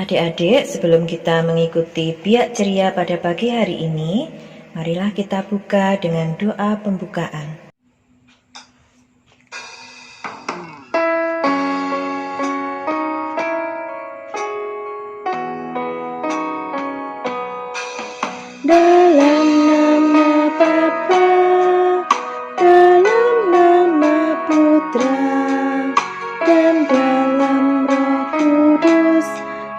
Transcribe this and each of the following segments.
Adik-adik, sebelum kita mengikuti Biak Ceria pada pagi hari ini, marilah kita buka dengan doa pembukaan. Dalam nama Bapa, dalam nama Putra, dan dalam Roh Kudus.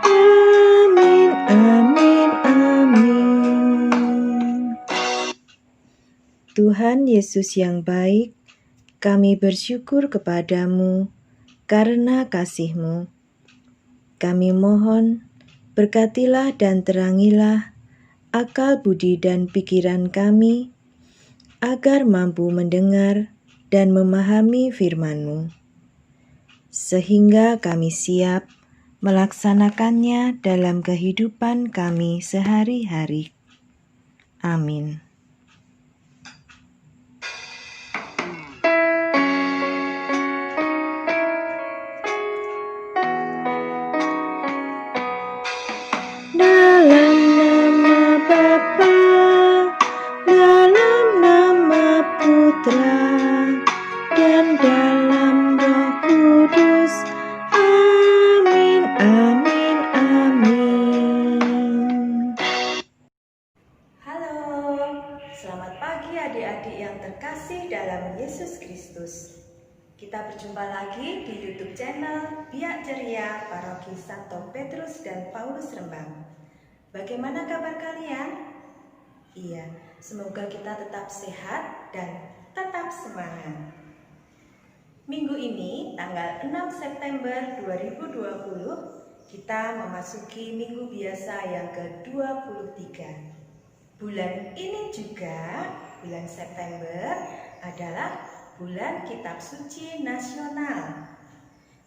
Amin, amin, amin. Tuhan Yesus yang baik, kami bersyukur kepadamu karena kasih-Mu. Kami mohon, berkatilah dan terangilah akal budi dan pikiran kami, agar mampu mendengar dan memahami firman-Mu, sehingga kami siap melaksanakannya dalam kehidupan kami sehari-hari. Amin. Dalam nama Bapa, dalam nama Putra, dan dalam Roh Kudus. Amin, amin, amin. Halo, selamat pagi adik-adik yang terkasih dalam Yesus Kristus. Kita berjumpa lagi di YouTube channel Biak Ceria Paroki Santo Petrus dan Paulus Rembang. Bagaimana kabar kalian? Iya, semoga kita tetap sehat dan tetap semangat. Minggu ini, tanggal 6 September 2020, kita memasuki minggu biasa yang ke-23. Bulan ini juga, bulan September, adalah bulan Kitab Suci Nasional,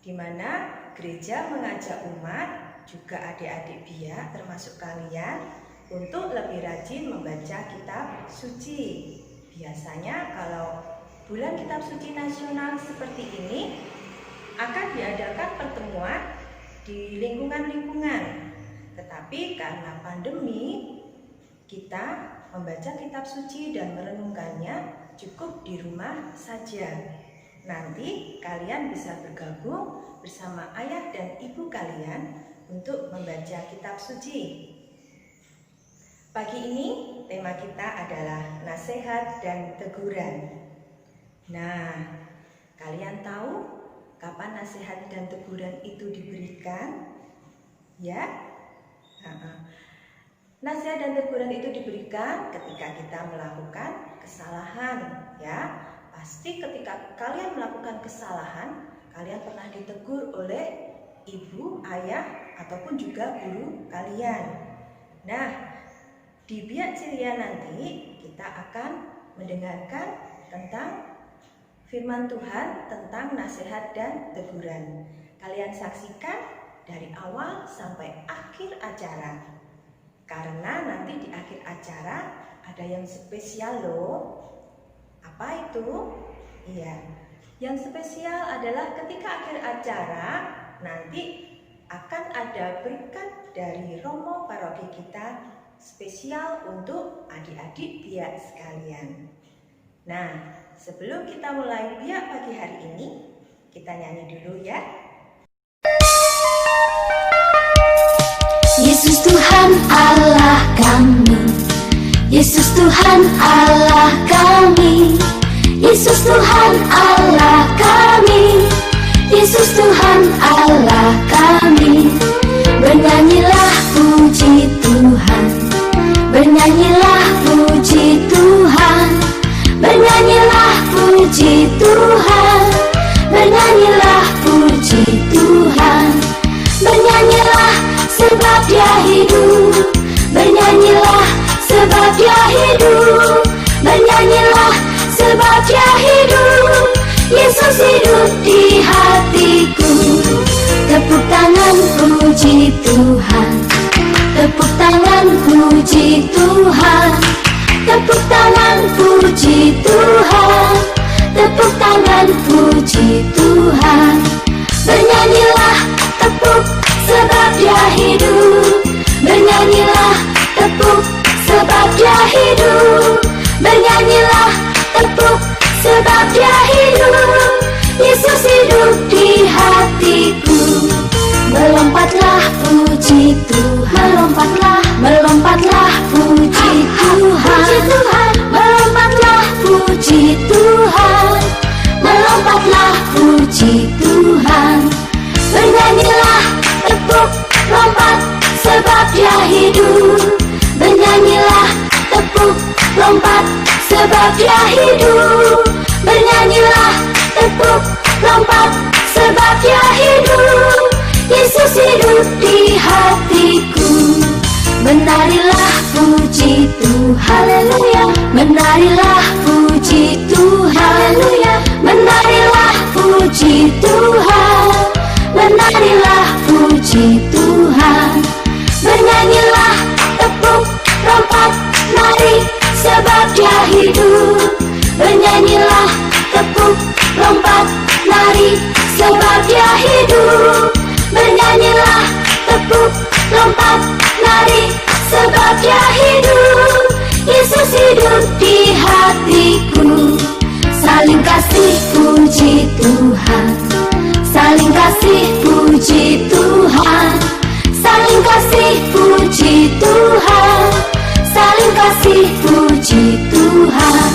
di mana gereja mengajak umat, juga adik-adik biak termasuk kalian, untuk lebih rajin membaca kitab suci. Biasanya kalau bulan Kitab Suci Nasional seperti ini akan diadakan pertemuan di lingkungan-lingkungan. Tetapi karena pandemi, kita membaca kitab suci dan merenungkannya cukup di rumah saja. Nanti kalian bisa bergabung bersama ayah dan ibu kalian untuk membaca kitab suci. Pagi ini tema kita adalah nasihat dan teguran. Nah, kalian tahu kapan nasihat dan teguran itu diberikan? Ya? Nasihat dan teguran itu diberikan ketika kita melakukan kesalahan, ya. Pasti ketika kalian melakukan kesalahan, kalian pernah ditegur oleh ibu, ayah, ataupun juga guru kalian. Nah, di Biak Ceria nanti kita akan mendengarkan tentang firman Tuhan tentang nasihat dan teguran. Kalian saksikan dari awal sampai akhir acara. Karena nanti di akhir acara ada yang spesial loh. Apa itu? Iya, yang spesial adalah ketika akhir acara nanti akan ada berkat dari Romo Paroki kita spesial untuk adik-adik biak sekalian. Nah, sebelum kita mulai biak pagi hari ini, kita nyanyi dulu ya. Yesus Tuhan Allah kami, Yesus Tuhan Allah kami, Yesus Tuhan Allah kami, Yesus Tuhan Allah kami. Bernyanyilah puji Tuhan, bernyanyilah puji Tuhan, bernyanyilah puji Tuhan, bernyanyilah puji Tuhan. Bernyanyilah sebab Dia hidup, bernyanyilah sebab Dia hidup, bernyanyilah sebab Dia hidup. Yesus hidup di hatiku. Tepuk tangan puji Tuhan, tepuk tangan puji Tuhan, tepuk tangan puji Tuhan, tepuk tangan puji Tuhan. Bernyanyilah tepuk sebab Dia hidup. Melompatlah, melompatlah, puji Tuhan. Melompatlah, puji Tuhan. Melompatlah, puji Tuhan. Bernyanyilah, tepuk, lompat, sebab Dia hidup. Bernyanyilah, tepuk, lompat, sebab Dia hidup. Bernyanyilah, tepuk, lompat, sebab Dia hidup. Yesus hidup di hatiku. Menarilah, puji Tuhan. Haleluya. Menarilah, puji Tuhan. Haleluya. Menarilah, puji Tuhan. Menarilah, puji Tuhan. Bernyanyilah, tepuk, lompat, mari, sebab Dia hidup. Bernyanyilah, tepuk, lompat, mari, sebab Dia hidup. Bernyanyilah, tepuk, lompat, mari, sebab Dia hidup. Yesus hidup di hatiku. Saling kasih, puji Tuhan. Saling kasih, puji Tuhan. Saling kasih, puji Tuhan. Saling kasih, puji Tuhan.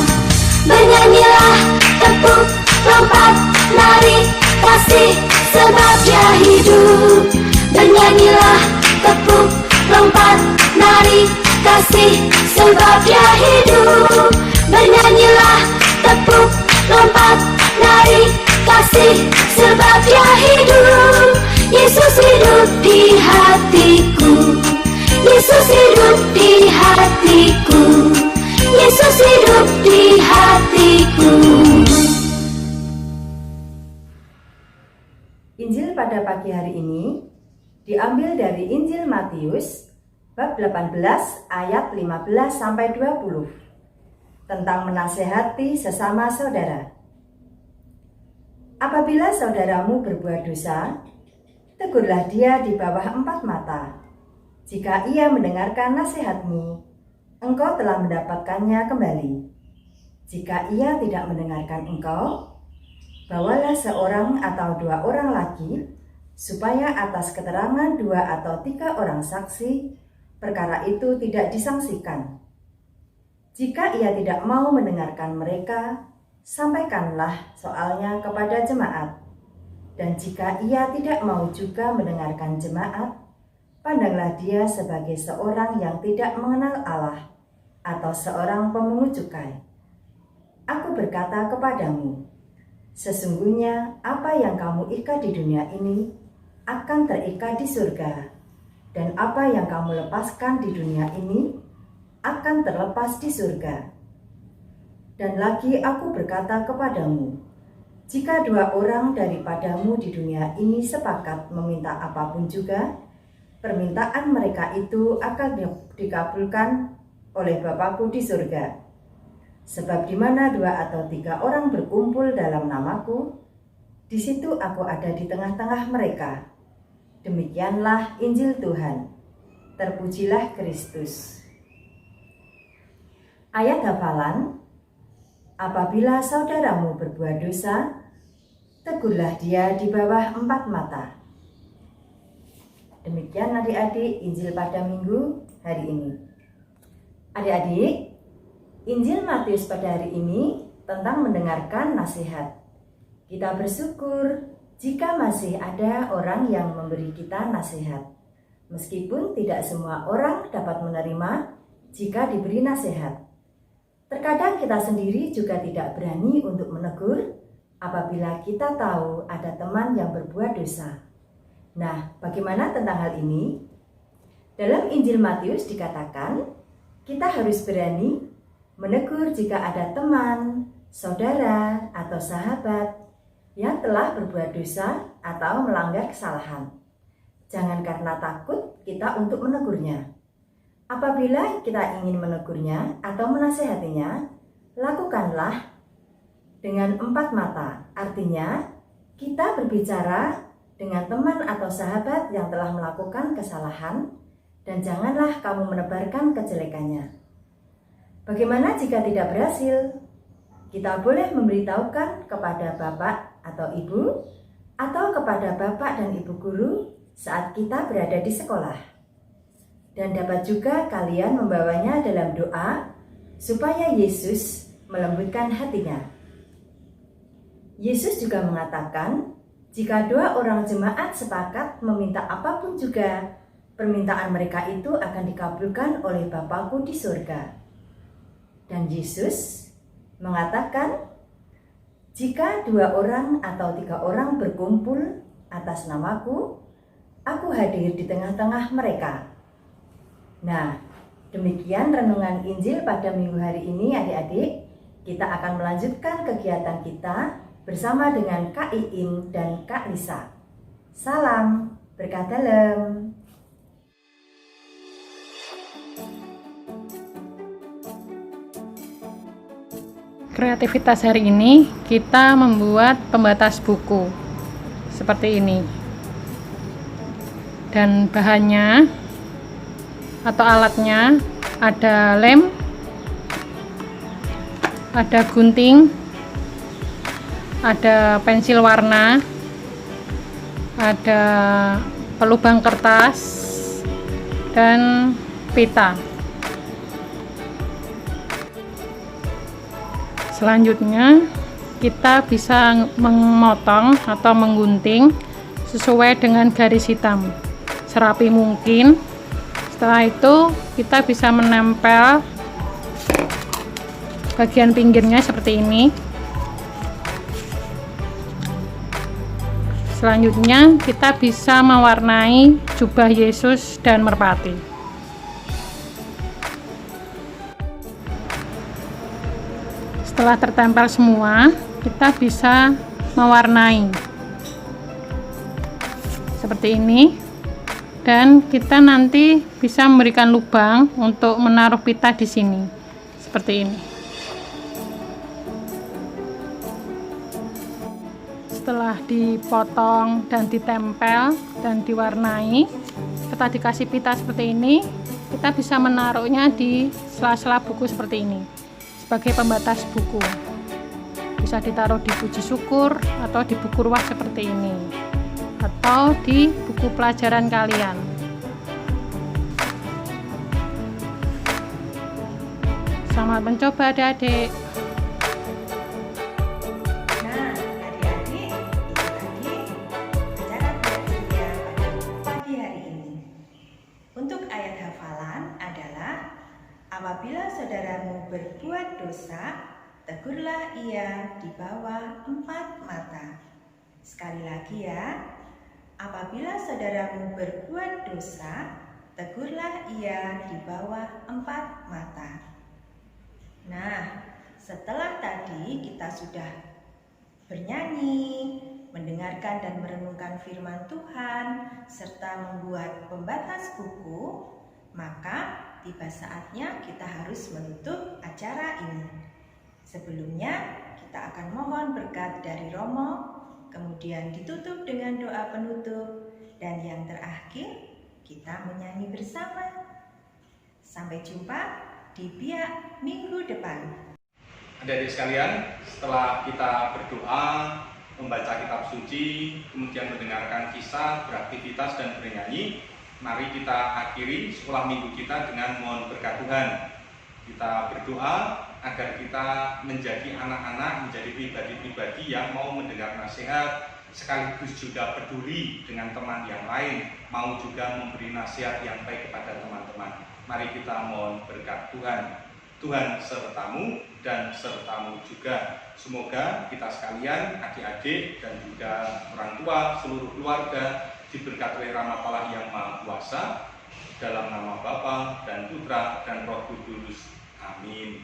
Bernyanyilah, tepuk, lompat, mari, kasih, sebab Dia hidup. Bernyanyilah, tepuk, lompat, mari, kasih, sebab Dia hidup. Bernyanyilah, tepuk, lompat, mari, kasih, sebab Dia hidup. Yesus hidup di hatiku. Yesus hidup di hatiku. Yesus hidup di hatiku. Injil pada pagi hari ini diambil dari Injil Matius bab 18 ayat 15 sampai 20 tentang menasehati sesama saudara. Apabila saudaramu berbuat dosa, tegurlah dia di bawah 4 mata. Jika ia mendengarkan nasihatmu, engkau telah mendapatkannya kembali. Jika ia tidak mendengarkan engkau, bawalah seorang atau 2 orang lagi, supaya atas keterangan 2 atau 3 orang saksi, perkara itu tidak disangsikan. Jika ia tidak mau mendengarkan mereka, sampaikanlah soalnya kepada jemaat. Dan jika ia tidak mau juga mendengarkan jemaat, pandanglah dia sebagai seorang yang tidak mengenal Allah atau seorang pemungut cukai. Aku berkata kepadamu, sesungguhnya apa yang kamu ikat di dunia ini akan terikat di surga, dan apa yang kamu lepaskan di dunia ini akan terlepas di surga. Dan lagi aku berkata kepadamu, jika 2 orang daripadamu di dunia ini sepakat meminta apapun juga, permintaan mereka itu akan dikabulkan oleh Bapakku di surga. Sebab di mana 2 atau 3 orang berkumpul dalam namaku, di situ aku ada di tengah-tengah mereka. Demikianlah Injil Tuhan. Terpujilah Kristus. Ayat hafalan. Apabila saudaramu berbuat dosa, tegurlah dia di bawah 4 mata. Demikian adik-adik Injil pada minggu hari ini. Adik-adik, Injil Matius pada hari ini tentang mendengarkan nasihat. Kita bersyukur jika masih ada orang yang memberi kita nasihat. Meskipun tidak semua orang dapat menerima jika diberi nasihat. Terkadang kita sendiri juga tidak berani untuk menegur apabila kita tahu ada teman yang berbuat dosa. Nah, bagaimana tentang hal ini? Dalam Injil Matius dikatakan, kita harus berani menegur jika ada teman, saudara, atau sahabat yang telah berbuat dosa atau melanggar kesalahan. Jangan karena takut kita untuk menegurnya. Apabila kita ingin menegurnya atau menasehatinya, lakukanlah dengan 4 mata. Artinya, kita berbicara dengan teman atau sahabat yang telah melakukan kesalahan, dan janganlah kamu menebarkan kejelekannya. Bagaimana jika tidak berhasil? Kita boleh memberitahukan kepada bapak atau ibu, atau kepada bapak dan ibu guru saat kita berada di sekolah. Dan dapat juga kalian membawanya dalam doa supaya Yesus melembutkan hatinya. Yesus juga mengatakan, jika 2 orang jemaat sepakat meminta apapun juga, permintaan mereka itu akan dikabulkan oleh Bapa-Ku di surga. Dan Yesus mengatakan, jika 2 orang atau 3 orang berkumpul atas namaku, aku hadir di tengah-tengah mereka. Nah, demikian renungan Injil pada minggu hari ini adik-adik. Kita akan melanjutkan kegiatan kita bersama dengan Kak Iin dan Kak Lisa. Salam berkah dalam. Kreativitas hari ini kita membuat pembatas buku seperti ini. Dan bahannya atau alatnya ada lem, ada gunting, ada pensil warna, ada pelubang kertas, dan pita. Selanjutnya kita bisa memotong atau menggunting sesuai dengan garis hitam serapi mungkin. Setelah itu kita bisa menempel bagian pinggirnya seperti ini. Selanjutnya kita bisa mewarnai jubah Yesus dan merpati. Setelah tertempel semua, kita bisa mewarnai seperti ini. Dan kita nanti bisa memberikan lubang untuk menaruh pita di sini, seperti ini. Setelah dipotong dan ditempel dan diwarnai, setelah dikasih pita seperti ini, kita bisa menaruhnya di sela-sela buku seperti ini, sebagai pembatas buku. Bisa ditaruh di puji syukur atau di buku ruah seperti ini, atau di buku pelajaran kalian. Selamat mencoba adik-adik. Nah, adik-adik, itu tadi acara belajarnya pada pagi hari ini. Untuk ayat hafalan adalah, apabila saudaramu berbuat dosa, tegurlah ia di bawah 4 mata. Sekali lagi ya, apabila saudaramu berbuat dosa, tegurlah ia di bawah 4 mata. Nah, setelah tadi kita sudah bernyanyi, mendengarkan dan merenungkan firman Tuhan, serta membuat pembatas buku, maka tiba saatnya kita harus menutup acara ini. Sebelumnya, kita akan mohon berkat dari Romo, kemudian ditutup dengan doa penutup, dan yang terakhir kita menyanyi bersama. Sampai jumpa di Biak minggu depan. Adik-adik sekalian, setelah kita berdoa, membaca kitab suci, kemudian mendengarkan kisah, beraktivitas dan bernyanyi, mari kita akhiri sekolah minggu kita dengan mohon berkat Tuhan. Kita berdoa agar kita menjadi anak-anak, menjadi pribadi-pribadi yang mau mendengar nasihat, sekaligus juga peduli dengan teman yang lain, mau juga memberi nasihat yang baik kepada teman-teman. Mari kita mohon berkat Tuhan. Tuhan sertamu dan sertamu juga. Semoga kita sekalian, adik-adik dan juga orang tua, seluruh keluarga diberkati oleh rahmat Allah yang Maha Kuasa, dalam nama Bapa dan Putra dan Roh Kudus. Amin.